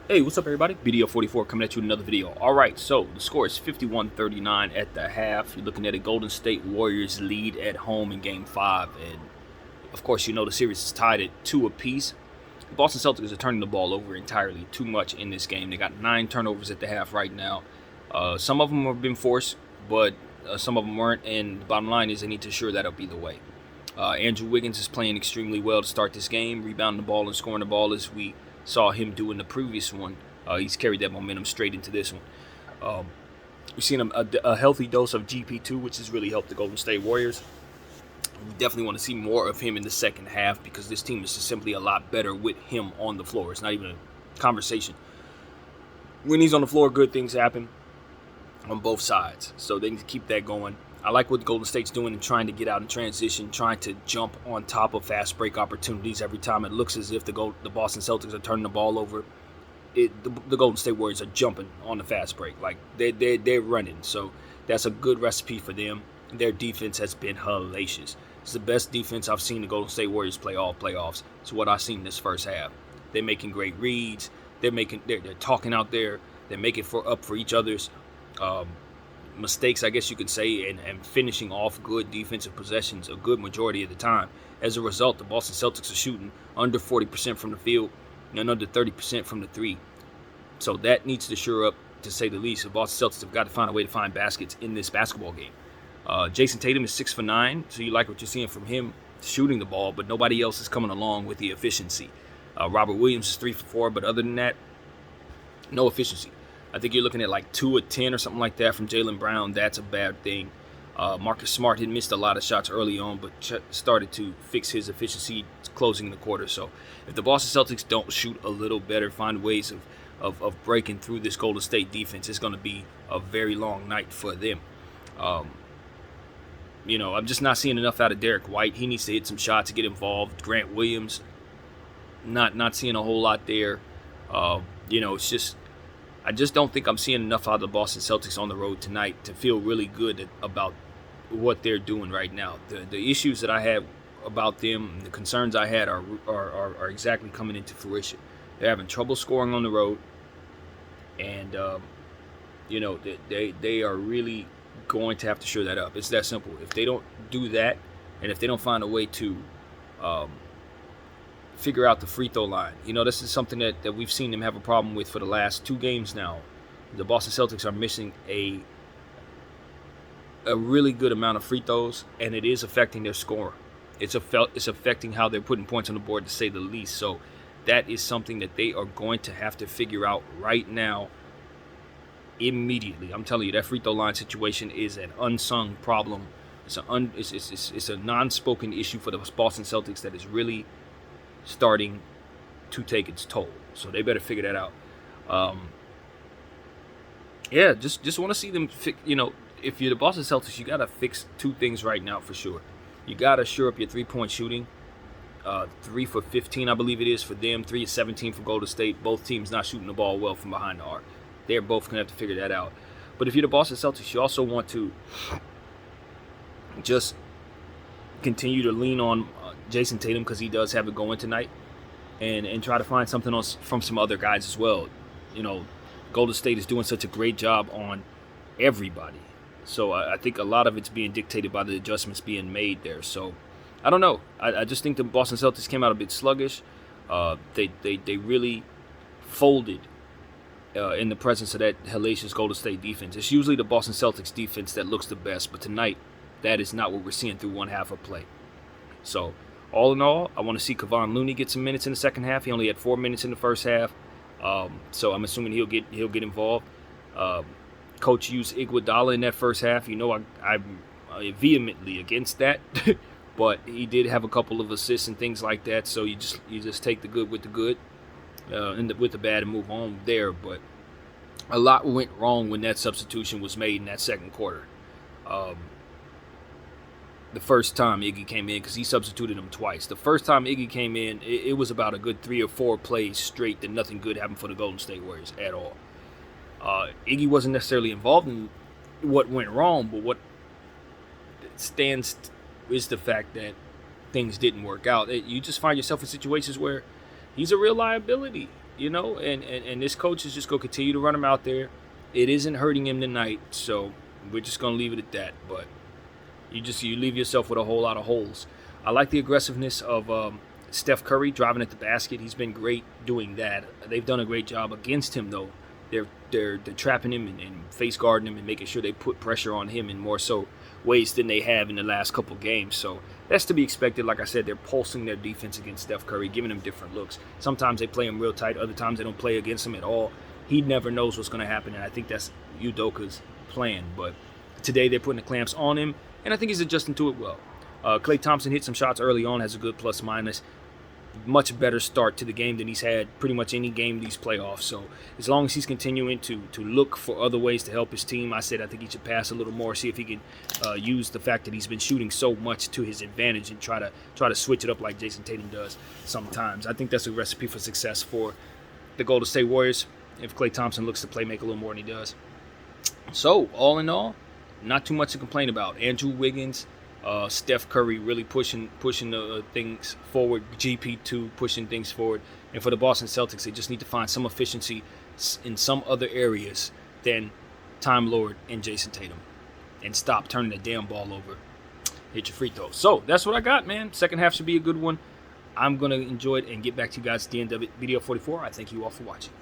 Hey, what's up, everybody? BDO44 coming at you with another video. All right, so the score is 51-39 at the half. You're looking at a Golden State Warriors lead at home in Game 5. And, of course, you know the series is tied at 2 apiece. The Boston Celtics are turning the ball over entirely too much in this game. They got 9 turnovers at the half right now. Some of them have been forced, but some of them weren't. And the bottom line is they need to ensure that'll be the way. Andrew Wiggins is playing extremely well to start this game, rebounding the ball and scoring the ball as we saw him do in the previous one. He's carried that momentum straight into this one. We've seen a healthy dose of GP2, which has really helped the Golden State Warriors. We definitely want to see more of him in the second half because this team is just simply a lot better with him on the floor. It's not even a conversation. When he's on the floor, good things happen on both sides. So they need to keep that going. I like what Golden State's doing and trying to get out in transition, trying to jump on top of fast break opportunities every time it looks as if the Boston Celtics are turning the ball over. The Golden State Warriors are jumping on the fast break. Like, they're running. So that's a good recipe for them. Their defense has been hellacious. It's the best defense I've seen the Golden State Warriors play all playoffs. It's what I've seen this first half. They're making great reads. They're talking out there. They're making up for each other's mistakes, I guess you could say, and finishing off good defensive possessions a good majority of the time. As a result, the Boston Celtics are shooting under 40% from the field and under 30% from the three. So that needs to shore up, to say the least. The Boston Celtics have got to find a way to find baskets in this basketball game. Jason Tatum is 6 for 9, so you like what you're seeing from him shooting the ball, but nobody else is coming along with the efficiency. Robert Williams is 3 for 4, but other than that, no efficiency. I think you're looking at like 2 of 10 or something like that from Jaylen Brown. That's a bad thing. Marcus Smart had missed a lot of shots early on, but started to fix his efficiency closing the quarter. So if the Boston Celtics don't shoot a little better, find ways of breaking through this Golden State defense, it's going to be a very long night for them. I'm just not seeing enough out of Derek White. He needs to hit some shots to get involved. Grant Williams, not seeing a whole lot there. It's just, I just don't think I'm seeing enough out of the Boston Celtics on the road tonight to feel really good about what they're doing right now. The issues that I had about them, the concerns I had are exactly coming into fruition. They're having trouble scoring on the road, and they are really going to have to shore that up. It's that simple. If they don't do that, and if they don't find a way to figure out the free throw line. This is something that we've seen them have a problem with for the last 2 games now. The Boston Celtics are missing a really good amount of free throws, and it is affecting their score. It's affecting how they're putting points on the board, to say the least. So that is something that they are going to have to figure out right now, immediately. I'm telling you, that free throw line situation is an unsung problem. It's a non-spoken issue for the Boston Celtics that is really starting to take its toll. So they better figure that out. Just want to see them if you're the Boston Celtics, you got to fix 2 things right now for sure. You got to shore up your 3-point shooting. 3 for 15, I believe it is, for them. 3 of 17 for Golden State. Both teams not shooting the ball well from behind the arc. They're both going to have to figure that out. But if you're the Boston Celtics, you also want to just continue to lean on Jason Tatum, because he does have it going tonight, and try to find something else from some other guys as well. Golden State is doing such a great job on everybody. So I think a lot of it's being dictated by the adjustments being made there. So I don't know. I just think the Boston Celtics came out a bit sluggish. They really folded in the presence of that hellacious Golden State defense. It's usually the Boston Celtics defense that looks the best, but tonight that is not what we're seeing through one half of play. So all in all, I want to see Kevon Looney get some minutes in the second half. He only had 4 minutes in the first half, so I'm assuming he'll get involved. Coach used Iguodala in that first half. I'm vehemently against that, but he did have a couple of assists and things like that. So you just take the good with the good, and with the bad and move on there. But a lot went wrong when that substitution was made in that second quarter. The first time Iggy came in, because he substituted him twice. The first time Iggy came in, it was about a good 3 or 4 plays straight that nothing good happened for the Golden State Warriors at all. Iggy wasn't necessarily involved in what went wrong, but what stands is the fact that things didn't work out. You just find yourself in situations where he's a real liability. and this coach is just going to continue to run him out there. It isn't hurting him tonight, so we're just going to leave it at that. But you leave yourself with a whole lot of holes. I like the aggressiveness of Steph Curry driving at the basket. He's been great doing that. They've done a great job against him, though. They're trapping him and face guarding him and making sure they put pressure on him in more so ways than they have in the last couple games. So that's to be expected. Like I said, they're pulsing their defense against Steph Curry, giving him different looks. Sometimes they play him real tight. Other times they don't play against him at all. He never knows what's going to happen, and I think that's Udoka's plan. But today they're putting the clamps on him, and I think he's adjusting to it well. Klay Thompson hit some shots early on, has a good plus-minus. Much better start to the game than he's had pretty much any game these playoffs. So as long as he's continuing to look for other ways to help his team, I think he should pass a little more, see if he can use the fact that he's been shooting so much to his advantage and try to switch it up like Jason Tatum does sometimes. I think that's a recipe for success for the Golden State Warriors if Klay Thompson looks to play make a little more than he does. So all in all, not too much to complain about. Andrew Wiggins, Steph Curry really pushing the things forward. GP2 pushing things forward. And for the Boston Celtics, they just need to find some efficiency in some other areas than Time Lord and Jason Tatum, and stop turning the damn ball over. Hit your free throws. So that's what I got, man. Second half should be a good one. I'm going to enjoy it and get back to you guys at the end of it. Video 44. I thank you all for watching.